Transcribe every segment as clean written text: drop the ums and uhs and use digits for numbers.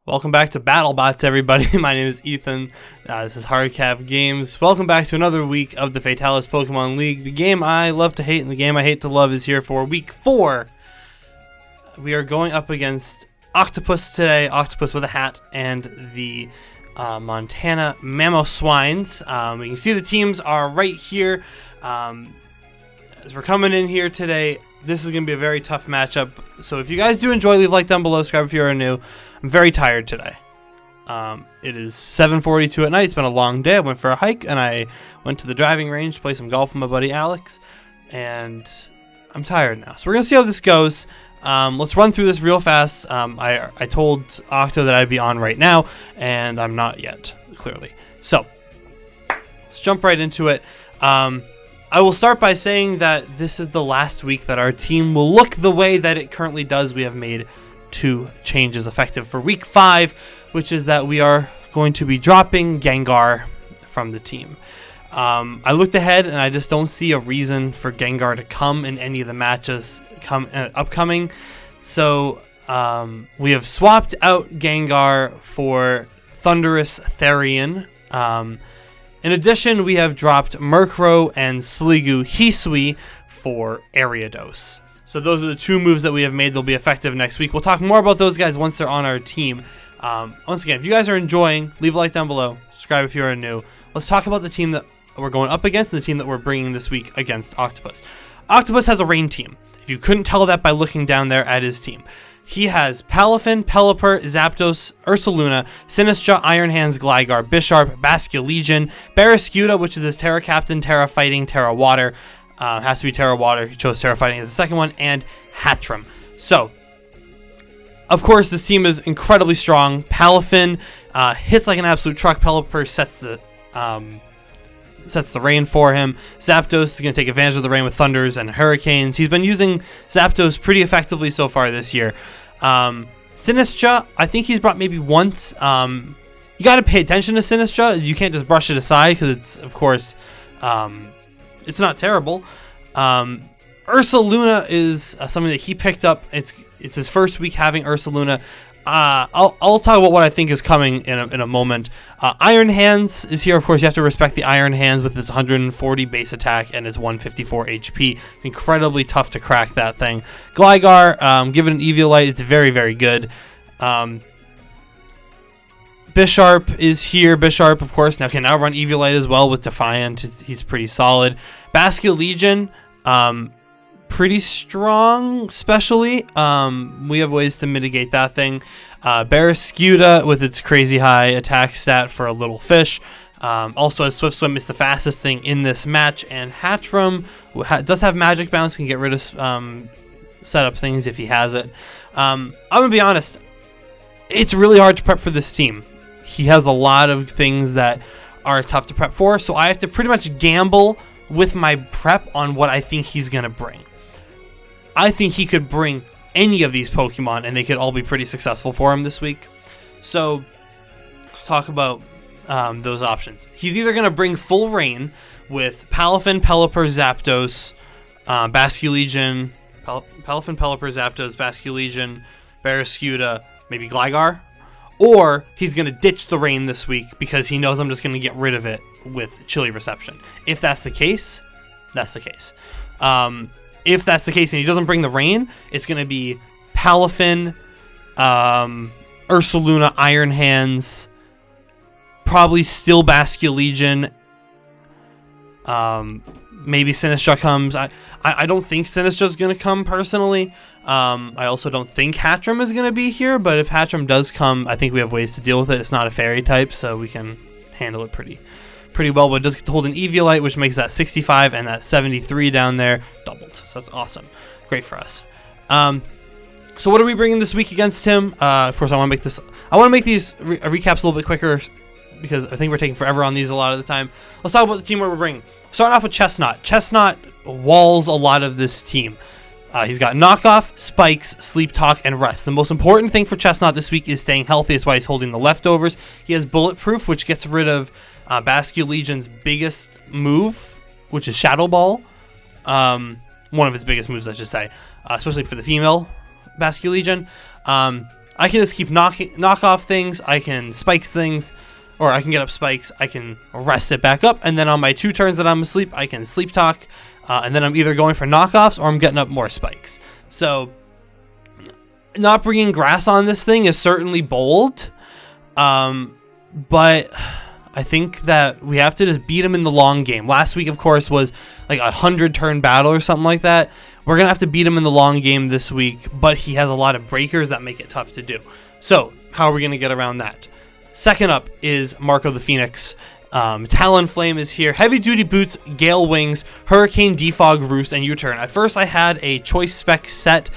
Welcome back to BattleBots, everybody. My name is Ethan. This is HardCap Games. Welcome back to another week of the Fatalis Pokemon League. The game I love to hate and the game I hate to love is here for week 4. We are going up against Octopus today, Octopus with a hat, and the Montana Mamoswines. You can see the teams are right here. As we're coming in here today, this is going to be a very tough matchup. So if you guys do enjoy, leave a like down below, subscribe if you are new. I'm very tired today. It is 7:42 at night. It's been a long day. I went for a hike and I went to the driving range to play some golf with my buddy Alex. And I'm tired now. So we're going to see how this goes. Let's run through this real fast. I told Octo that I'd be on right now, and I'm not yet, clearly. So let's jump right into it. I will start by saying that this is the last week that our team will look the way that it currently does. We have made 2 changes effective for week 5, which is that we are going to be dropping Gengar from the team. I looked ahead and I just don't see a reason for Gengar to come in any of the matches upcoming. So we have swapped out Gengar for Thundurus Therian. In addition, we have dropped Murkrow and Sliggoo Hisui for Ariados. So those are the 2 moves that we have made. They'll be effective next week. We'll talk more about those guys once they're on our team. Once again, if you guys are enjoying, leave a like down below. Subscribe if you are new. Let's talk about the team that we're going up against and the team that we're bringing this week against Octopus. Octopus has a rain team. If you couldn't tell that by looking down there at his team. He has Palafin, Pelipper, Zapdos, Ursaluna, Sinistcha, Iron Hands, Gligar, Bisharp, Basculegion, Barraskewda, which is his Terra Captain, Terra Fighting, Terra Water. Has to be Terra Water. He chose Terra Fighting as the second one, and Hatterene. So, of course, this team is incredibly strong. Palafin hits like an absolute truck. Pelipper sets the rain for him. Zapdos is going to take advantage of the rain with thunders and hurricanes. He's been using Zapdos pretty effectively so far this year. Sinistcha, I think he's brought maybe once. You got to pay attention to Sinistcha. You can't just brush it aside because it's, of course, it's not terrible. Ursaluna is something that he picked up. It's his first week having Ursaluna. I'll talk about what I think is coming in a moment. Iron Hands is here. Of course, you have to respect the Iron Hands with his 140 base attack and his 154 HP. It's incredibly tough to crack that thing. Gligar, give it an Eviolite. It's very, very good. Bisharp is here. Bisharp, of course, now can run Eviolite as well with Defiant. He's pretty solid. Basculegion, pretty strong, especially. We have ways to mitigate that thing. Barraskewda with its crazy high attack stat for a little fish. Also has Swift Swim. It's the fastest thing in this match. And Hatterene does have Magic Bounce, can get rid of setup things if he has it. I'm going to be honest. It's really hard to prep for this team. He has a lot of things that are tough to prep for. So I have to pretty much gamble with my prep on what I think he's going to bring. I think he could bring any of these Pokemon, and they could all be pretty successful for him this week. So, let's talk about those options. He's either going to bring full rain with Palafin, Pelipper, Zapdos, Basculegion, Palafin, Pelipper, Zapdos, Basculegion, Barraskewda, maybe Gligar. Or he's going to ditch the rain this week because he knows I'm just going to get rid of it with Chilly Reception. If that's the case, that's the case. If that's the case and he doesn't bring the rain, it's going to be Palafin, Ursaluna, Iron Hands, probably still Basculegion. Maybe Sinistcha comes. I don't think Sinistcha is going to come personally. I also don't think Hatterene is going to be here, but if Hatterene does come, I think we have ways to deal with it. It's not a fairy type, so we can handle it pretty well, but it does get to hold an Eviolite, which makes that 65 and that 73 down there doubled. So that's awesome. Great for us. So what are we bringing this week against him? Of course, I want to make these recaps a little bit quicker because I think we're taking forever on these a lot of the time. Let's talk about the team where we're bringing. Starting off with Chesnaught. Chesnaught walls a lot of this team. He's got Knockoff, Spikes, Sleep Talk, and Rest. The most important thing for Chesnaught this week is staying healthy. That's why he's holding the leftovers. He has Bulletproof, which gets rid of Basculegion's biggest move, which is Shadow Ball. One of its biggest moves, I should say, especially for the female Basculegion. I can just keep knock off things. I can spikes things, or I can get up spikes. I can rest it back up, and then on my 2 turns that I'm asleep, I can sleep talk, and then I'm either going for knockoffs or I'm getting up more spikes. So not bringing grass on this thing is certainly bold, but I think that we have to just beat him in the long game. Last week, of course, was like a 100-turn battle or something like that. We're going to have to beat him in the long game this week, but he has a lot of breakers that make it tough to do. So how are we going to get around that? Second up is Marco the Phoenix. Talonflame is here. Heavy Duty Boots, Gale Wings, Hurricane, Defog, Roost, and U-Turn. At first, I had a choice spec set,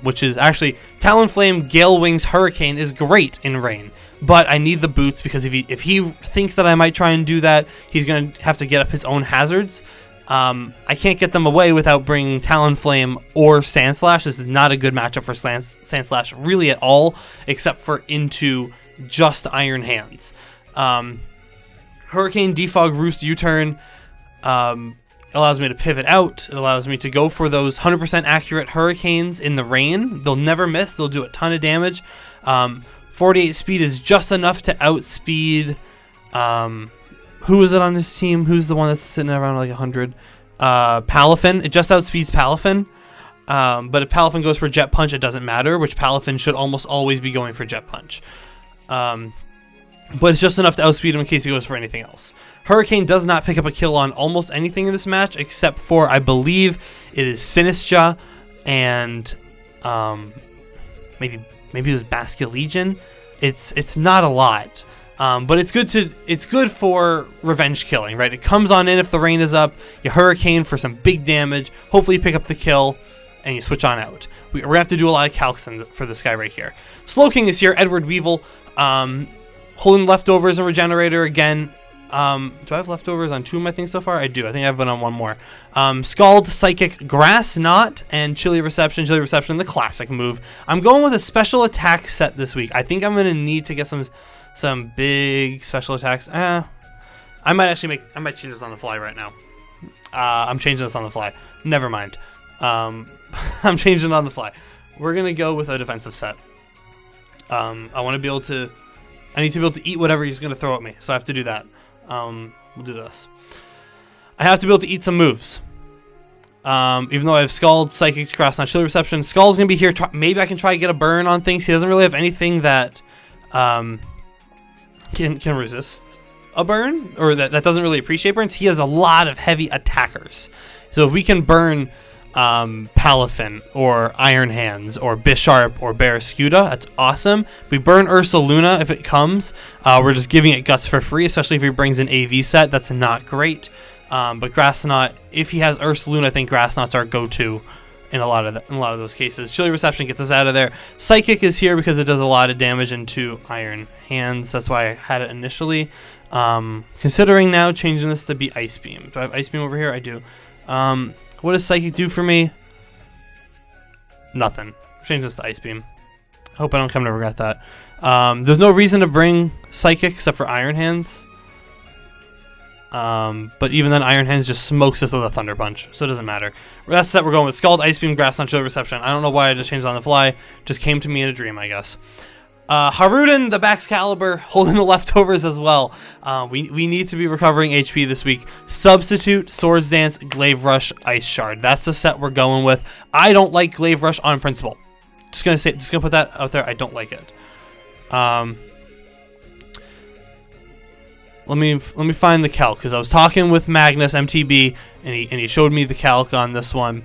which is actually Talonflame, Gale Wings, Hurricane is great in rain. But I need the boots because if he thinks that I might try and do that, he's going to have to get up his own hazards. I can't get them away without bringing Talonflame or Sandslash. This is not a good matchup for Sandslash really at all, except for into just Iron Hands. Hurricane, Defog, Roost, U-Turn allows me to pivot out. It allows me to go for those 100% accurate Hurricanes in the rain. They'll never miss. They'll do a ton of damage. 48 speed is just enough to outspeed... who is it on his team? Who's the one that's sitting around like 100? Palafin. It just outspeeds Palafin. But if Palafin goes for Jet Punch, it doesn't matter, which Palafin should almost always be going for Jet Punch. But it's just enough to outspeed him in case he goes for anything else. Hurricane does not pick up a kill on almost anything in this match, except for, I believe, it is Sinistra and maybe it was Basculegion. It's not a lot. But it's good for revenge killing, right? It comes on in if the rain is up, you Hurricane for some big damage, hopefully you pick up the kill, and you switch on out. We're going to have to do a lot of calcs for this guy right here. Slowking is here, Edward Weevil, holding leftovers and regenerator again. Do I have leftovers on 2 of my things so far? I do. I think I have one on 1 more. Scald, Psychic, Grass Knot, and Chilly Reception. Chilly Reception, the classic move. I'm going with a special attack set this week. I think I'm going to need to get some big special attacks. I might change this on the fly right now. I'm changing this on the fly. Never mind. I'm changing it on the fly. We're going to go with a defensive set. I need to be able to eat whatever he's going to throw at me, so I have to do that. We'll do this. I have to be able to eat some moves. Even though I have Scald, Psychic, Grass, Knot, Chilly Reception. Scald's going to be here. Maybe I can try to get a burn on things. He doesn't really have anything that can resist a burn, or that doesn't really appreciate burns. He has a lot of heavy attackers. So if we can burn Palafin or Iron Hands or Bisharp or Barraskewda, that's awesome. If we burn Ursaluna, if it comes, we're just giving it guts for free, especially if he brings an AV set. That's not great. But Grass Knot, if he has Ursaluna, I think Grass Knot's our go-to in a lot of those cases. Chilly Reception gets us out of there. Psychic is here because it does a lot of damage into Iron Hands. That's why I had it initially. Considering now changing this to be Ice Beam. Do I have Ice Beam over here? I do. What does Psychic do for me? Nothing. Change this to Ice Beam. I hope I don't come to regret that. There's no reason to bring Psychic except for Iron Hands. But even then, Iron Hands just smokes us with a Thunder Punch, so it doesn't matter. That's that we're going with. Scald, Ice Beam, Grass Knot, Chilly Reception. I don't know why I just changed it on the fly. Just came to me in a dream, I guess. Haruden, the Baxcalibur, holding the leftovers as well. We need to be recovering HP this week. Substitute, Swords Dance, Glaive Rush, Ice Shard. That's the set we're going with. I don't like Glaive Rush on principle. Just gonna put that out there. I don't like it. Let me find the calc, because I was talking with Magnus MTB and he showed me the calc on this one.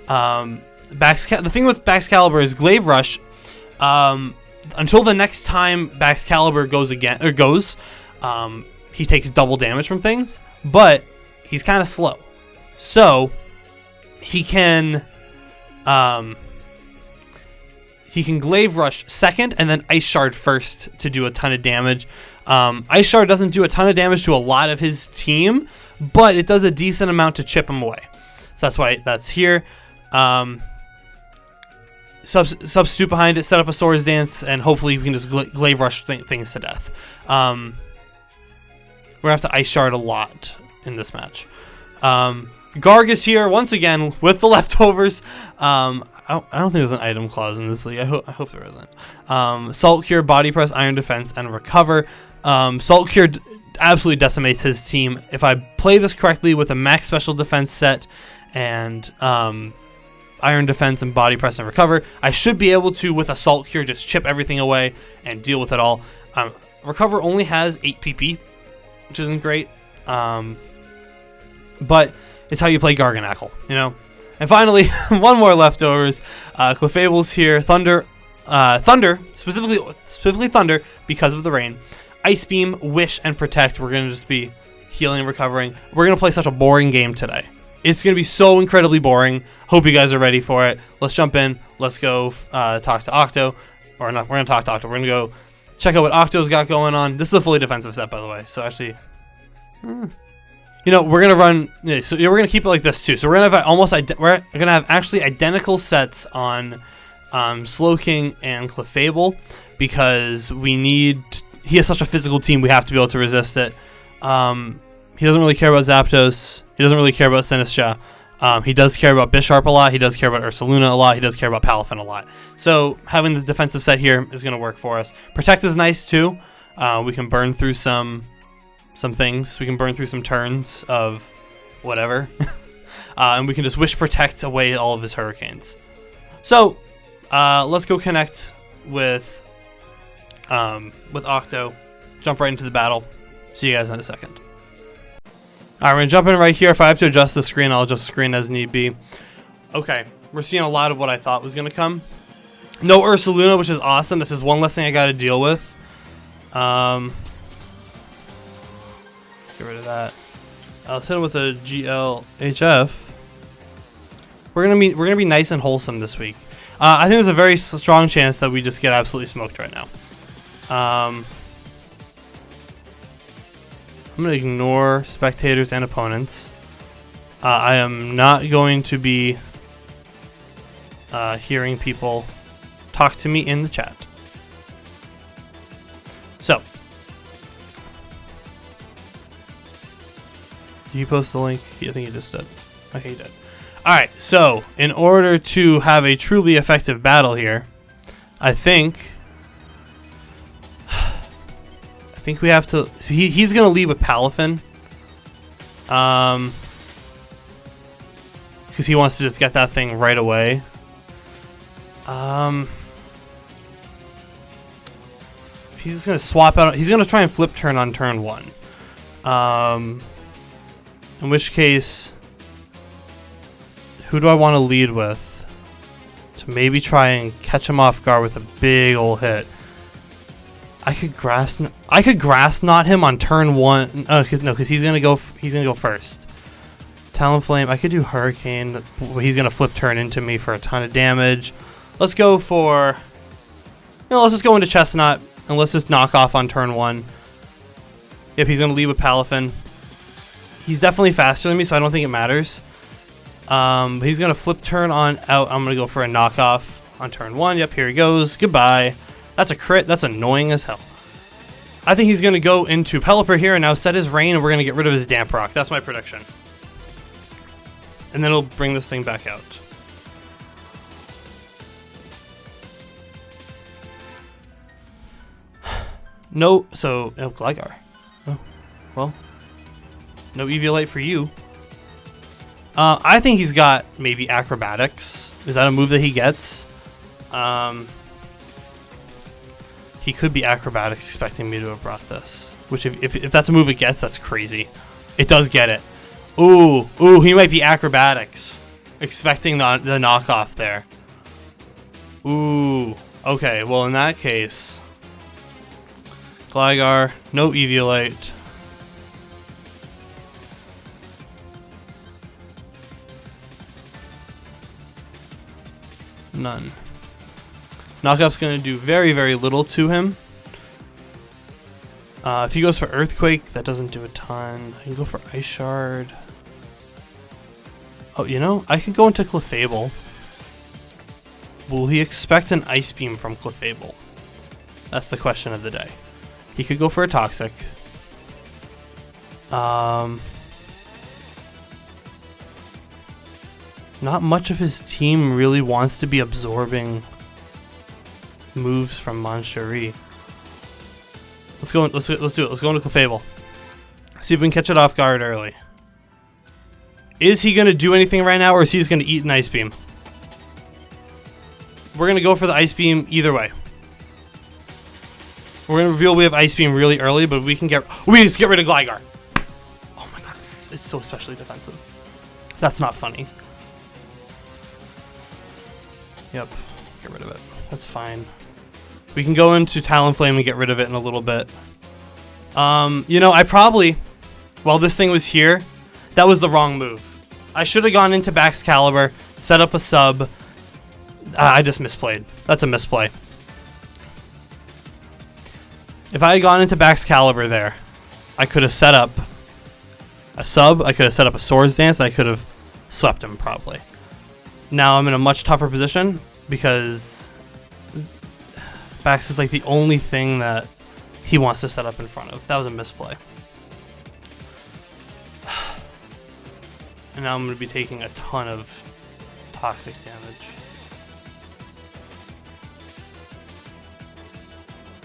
The thing with Baxcalibur is Glaive Rush. Until the next time Baxcalibur goes, he takes double damage from things, but he's kind of slow, so he can Glaive Rush second and then Ice Shard first to do a ton of damage. Ice Shard doesn't do a ton of damage to a lot of his team, but it does a decent amount to chip him away. So that's why that's here. Substitute behind it, set up a Swords Dance, and hopefully we can just Glaive Rush things to death. We're going to have to Ice Shard a lot in this match. Garg is here once again with the leftovers. I don't think there's an item clause in this league. I hope there isn't. Salt Cure, Body Press, Iron Defense, and Recover. Salt Cure absolutely decimates his team. If I play this correctly with a max special defense set and Iron Defense and Body Press and Recover, I should be able to, with a Salt Cure, just chip everything away and deal with it all. Recover only has 8 PP, which isn't great. But it's how you play Garganackle, you know? And finally, one more leftovers. Clefable's here. Thunder, specifically Thunder, because of the rain. Ice Beam, Wish, and Protect. We're going to just be healing and recovering. We're going to play such a boring game today. It's going to be so incredibly boring. Hope you guys are ready for it. Let's jump in. Let's go talk to Octo. Or not, we're going to talk to Octo. We're going to go check out what Octo's got going on. This is a fully defensive set, by the way. So actually... You know, we're gonna run. So we're gonna keep it like this too. So we're gonna have we're gonna have actually identical sets on Slowking and Clefable because we need. He has such a physical team. We have to be able to resist it. He doesn't really care about Zapdos. He doesn't really care about Sinistcha. He does care about Bisharp a lot. He does care about Ursaluna a lot. He does care about Palafin a lot. So having the defensive set here is gonna work for us. Protect is nice too. We can burn through some things. We can burn through some turns of whatever. And we can just Wish Protect away all of his hurricanes. So, let's go connect with Octo. Jump right into the battle. See you guys in a second. Alright, we're going to jump in right here. If I have to adjust the screen, I'll adjust the screen as need be. Okay, we're seeing a lot of what I thought was going to come. No Ursaluna, which is awesome. This is one less thing I got to deal with. Get rid of that. Let's hit him with a GLHF. We're gonna be nice and wholesome this week. I think there's a very strong chance that we just get absolutely smoked right now. I'm gonna ignore spectators and opponents. I am not going to be hearing people talk to me in the chat. So. Did you post the link? I think you just did. Okay, you did. Alright, so in order to have a truly effective battle here, I think we have to... He's going to lead with Palafin. Because he wants to just get that thing right away. He's going to swap out... He's going to try and flip turn on turn 1. In which case, who do I want to lead with to maybe try and catch him off guard with a big old hit? I could grass knot him on turn 1. Because he's gonna go first. Talonflame. I could do Hurricane. He's gonna flip turn into me for a ton of damage. Let's go for. Let's just go into Chesnaught and let's just knock off on turn 1. Yep, he's gonna lead with Palafin. He's definitely faster than me, so I don't think it matters. He's going to flip turn on out. I'm going to go for a knockoff on turn 1. Yep, here he goes. Goodbye. That's a crit. That's annoying as hell. I think he's going to go into Pelipper here and now set his rain, and we're going to get rid of his Damp Rock. That's my prediction. And then he'll bring this thing back out. No, so... Oh, Gligar. Oh, well... No Eviolite for you. I think he's got maybe Acrobatics. Is that a move that he gets? He could be Acrobatics expecting me to have brought this. Which, if that's a move it gets, that's crazy. It does get it. Ooh, he might be Acrobatics. Expecting the knockoff there. Ooh, okay, well in that case... Gligar, no Eviolite. None. Knockoff's going to do very, very little to him. If he goes for Earthquake, that doesn't do a ton. I can go for Ice Shard. Oh, you know, I could go into Clefable. Will he expect an Ice Beam from Clefable? That's the question of the day. He could go for a Toxic. Not much of his team really wants to be absorbing moves from Moncherie. Let's go. Let's do it. Let's go into Clefable. See if we can catch it off guard early. Is he gonna do anything right now, or is he just gonna eat an Ice Beam? We're gonna go for the Ice Beam either way. We're gonna reveal we have Ice Beam really early, but we just get rid of Gligar. Oh my god, it's so especially defensive. That's not funny. Yep, get rid of it. That's fine. We can go into Talonflame and get rid of it in a little bit. You know, I probably, while this thing was here, that was the wrong move. I should have gone into Baxcalibur, set up a sub. I just misplayed. That's a misplay. If I had gone into Baxcalibur there, I could have set up a sub, I could have set up a Swords Dance, I could have swept him probably. Now I'm in a much tougher position because Bax is like the only thing that he wants to set up in front of. That was a misplay. And now I'm going to be taking a ton of toxic damage.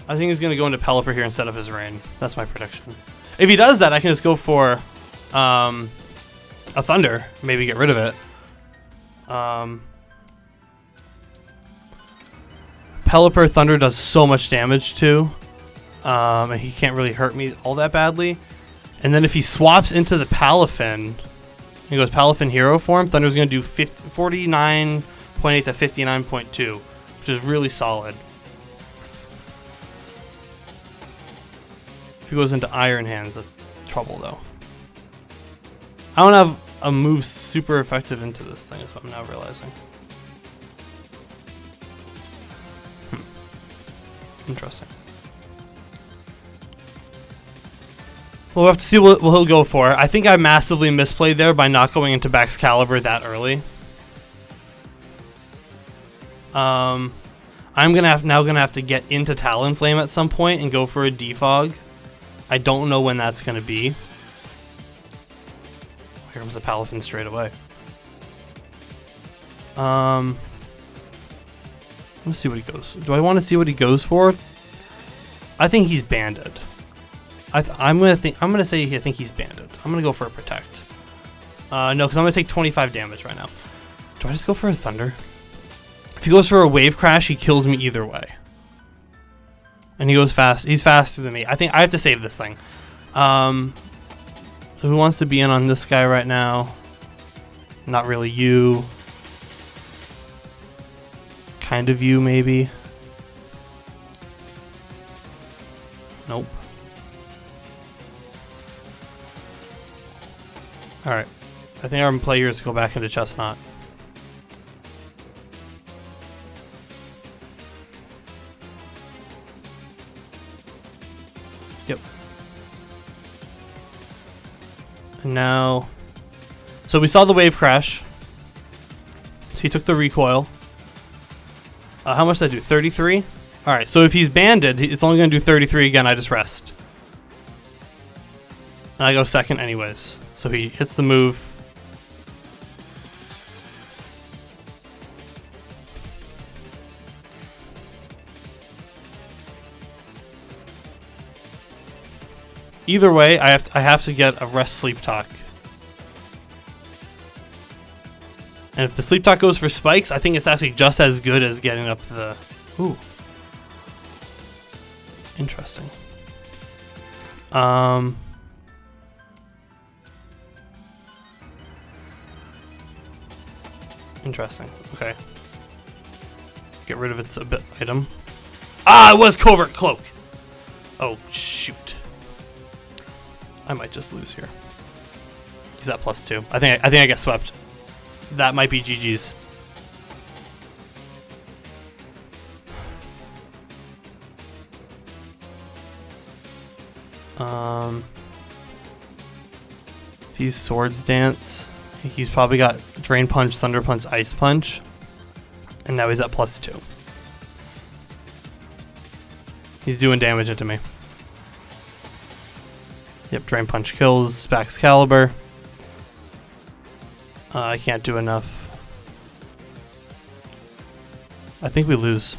I think he's going to go into Pelipper here instead of his Rain. That's my prediction. If he does that, I can just go for a Thunder. Maybe get rid of it. Pelipper Thunder does so much damage too. And he can't really hurt me all that badly. And then if he swaps into the Palafin, he goes Palafin Hero form, Thunder's going to do 49.8 to 59.2, which is really solid. If he goes into Iron Hands, that's trouble though. I don't have a move super effective into this thing, is what I'm now realizing. Interesting. We'll have to see what he'll go for. I think I massively misplayed there by not going into Baxcalibur that early. I'm now gonna have to get into Talonflame at some point and go for a Defog. I don't know when that's gonna be. Here comes the Palafin straight away. Let's see what he goes. Do I want to see what he goes for? I think he's banded. I'm gonna say I think he's banded. I'm gonna go for a Protect. No, because I'm gonna take 25 damage right now. Do I just go for a Thunder? If he goes for a Wave Crash, he kills me either way. And he goes fast. He's faster than me. I think I have to save this thing. So who wants to be in on this guy right now? Not really you. Kind of you, maybe. Nope. Alright. I think our play here is to go back into Chesnaught. Yep. And now... So we saw the Wave Crash. So he took the recoil. How much did I do? 33? Alright, so if he's banded, it's only going to do 33 again. I just rest. And I go second anyways. So he hits the move. Either way, I have to get a Rest Sleep Talk. And if the Sleep Talk goes for spikes, I think it's actually just as good as getting up the... Ooh. Interesting. Interesting. Okay. Get rid of its item. Ah, it was Covert Cloak! Oh, shoot. I might just lose here. He's at +2. I think I get swept. That might be GG's. He's Swords Dance. He's probably got Drain Punch, Thunder Punch, Ice Punch. And now he's at +2. He's doing damage into me. Yep, Drain Punch kills Baxcalibur. I can't do enough. I think we lose.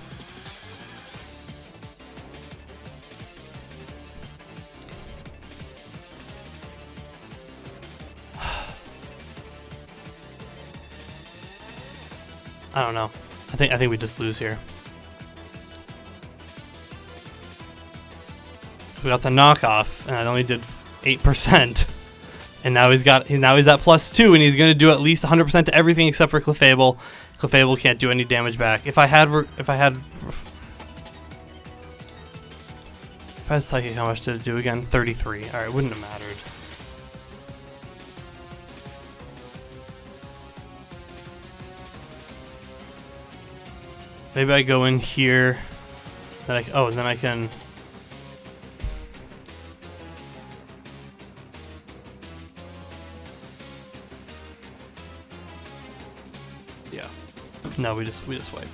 I don't know. I think we just lose here. We got the knockoff, and it only did 8%. And now he's at +2, and he's gonna do at least 100% to everything except for Clefable. Clefable can't do any damage back. If I had Psychic, how much did it do again? 33. All right, wouldn't have mattered. Maybe I go in here. Then then I can. Yeah. No, we just wipe.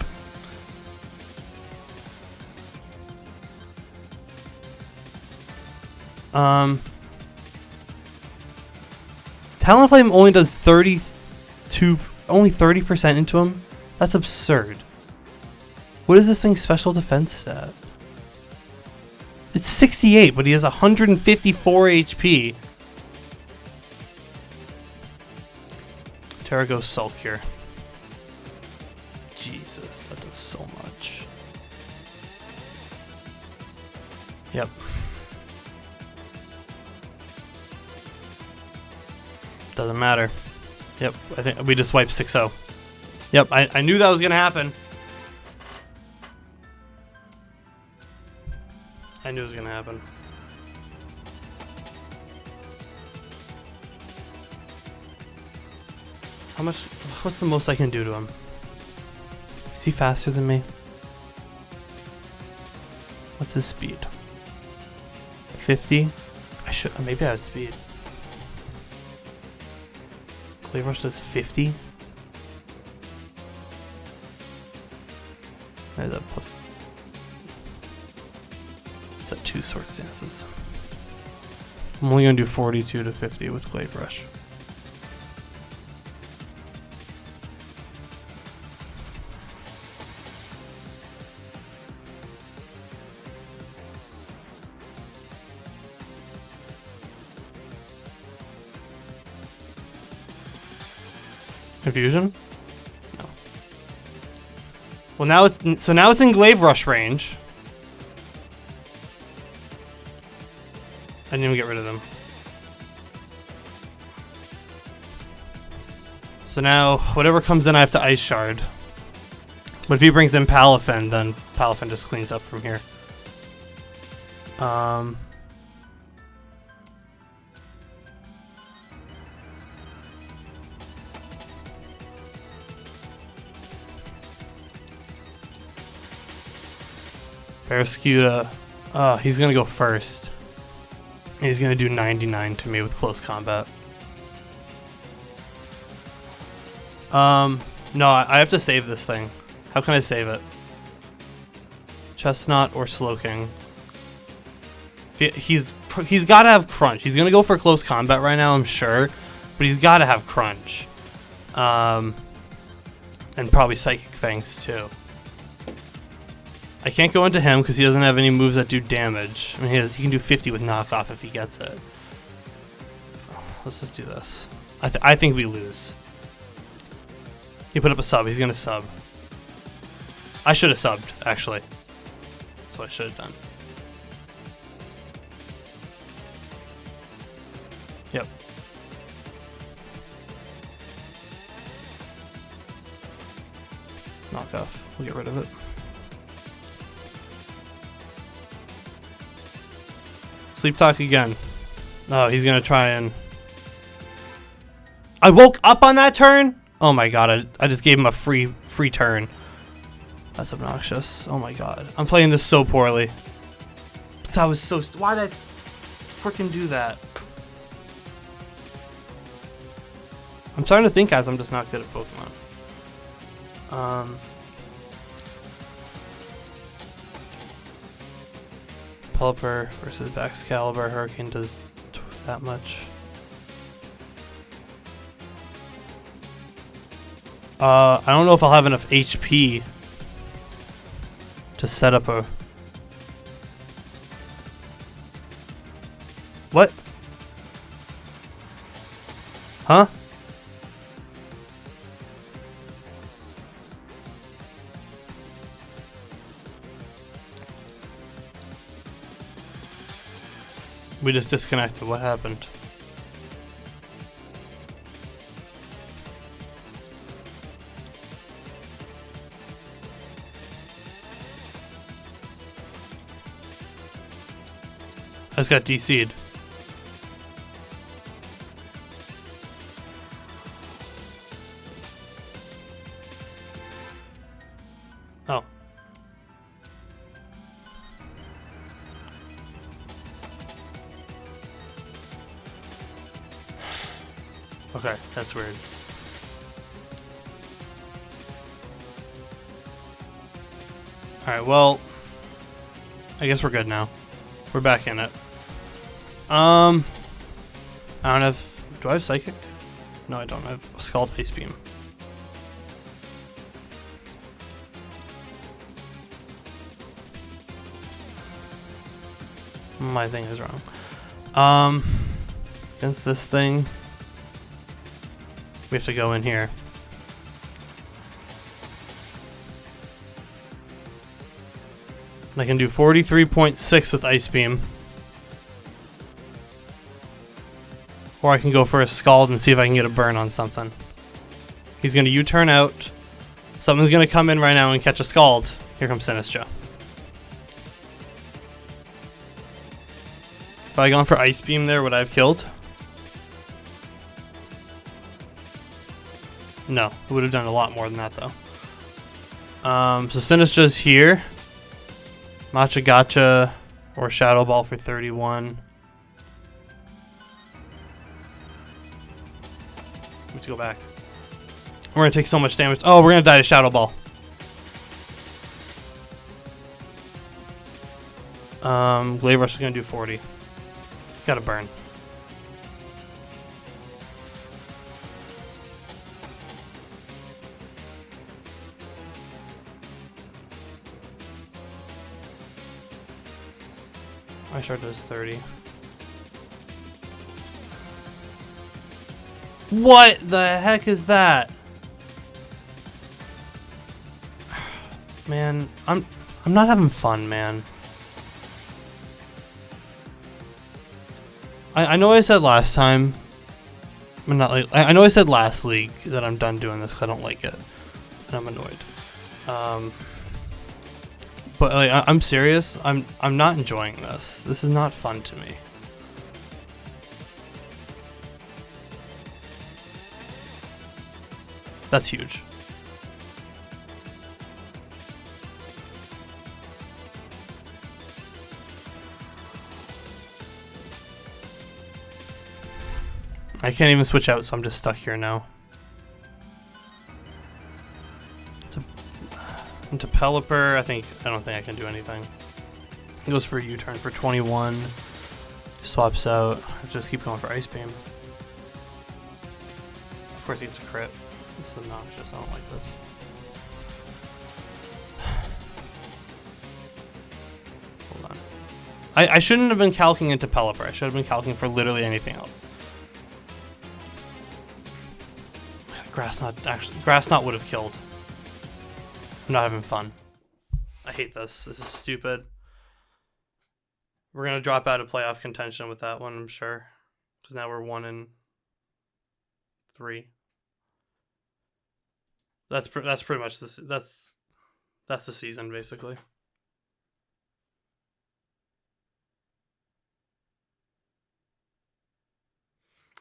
Talonflame only does 30% into him. That's absurd. What is this thing's special defense stat? It's 68, but he has 154 HP. Terra goes Sulk here. Jesus, that does so much. Yep. Doesn't matter. Yep, I think we just wiped 6-0. Yep, I knew that was gonna happen. I knew it was gonna happen. How much? What's the most I can do to him? Is he faster than me? What's his speed? 50? Maybe I have speed. Clay Rush does 50? There's that plus. Is that 2 sword stances? I'm only gonna do 42 to 50 with Clay Brush. Confusion? No. Well, now it's in Glaive Rush range. I didn't even get rid of them. So now whatever comes in, I have to Ice Shard. But if he brings in Palafin, then Palafin just cleans up from here. Barraskewda, he's gonna go first. He's gonna do 99 to me with close combat. No, I have to save this thing. How can I save it? Chesnaught or Slowking? He's got to have Crunch. He's gonna go for close combat right now, I'm sure, but he's got to have Crunch. And probably Psychic Fangs too. I can't go into him because he doesn't have any moves that do damage. I mean, he can do 50 with knockoff if he gets it. Let's just do this. I think we lose. He put up a sub. He's going to sub. I should have subbed, actually. That's what I should have done. Yep. Knockoff. We'll get rid of it. Sleep Talk again. Oh, he's gonna try and... I woke up on that turn? Oh my god, I just gave him a free turn. That's obnoxious. Oh my god. I'm playing this so poorly. That was so... Why did I freaking do that? I'm starting to think, guys, I'm just not good at Pokemon. Pelipper versus Baxcalibur. Hurricane does that much. I don't know if I'll have enough HP to set up a... What? Huh? We just disconnected. What happened? I just got DC'd. Oh. Okay, that's weird. Alright, well, I guess we're good now. We're back in it. I don't have... Do I have Psychic? No, I don't. I have Scald Ice Beam. My thing is wrong. Against this thing, we have to go in here. And I can do 43.6 with Ice Beam. Or I can go for a Scald and see if I can get a burn on something. He's going to U-turn out. Something's going to come in right now and catch a Scald. Here comes Sinistra. If I had gone for Ice Beam there, would I have killed? No, it would have done a lot more than that though. So Sinistra's here. Matcha Gotcha or Shadow Ball for 31. Let's go back. We're gonna take so much damage. Oh, we're gonna die to Shadow Ball. Glaive Rush is gonna do 40. Gotta burn. My shard does 30. What the heck is that? Man, I'm not having fun, man. I know I said last time, I'm not like I know I said last league that I'm done doing this because I don't like it, and I'm annoyed. But like I'm serious. I'm not enjoying this. This is not fun to me. That's huge. I can't even switch out, so I'm just stuck here now. Into Pelipper, I don't think I can do anything. He goes for a U-turn for 21. Swaps out. I just keep going for Ice Beam. Of course he gets a crit. This is obnoxious, I don't like this. Hold on. I shouldn't have been calcing into Pelipper. I should have been calcing for literally anything else. Chesnaught would have killed. I'm not having fun. I hate this. This is stupid. We're gonna drop out of playoff contention with that one, I'm sure, because now we're 1-3. That's pretty much this. That's the season basically.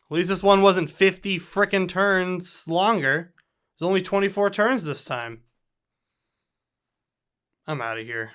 At least this one wasn't 50 frickin' turns longer. It was only 24 turns this time. I'm out of here.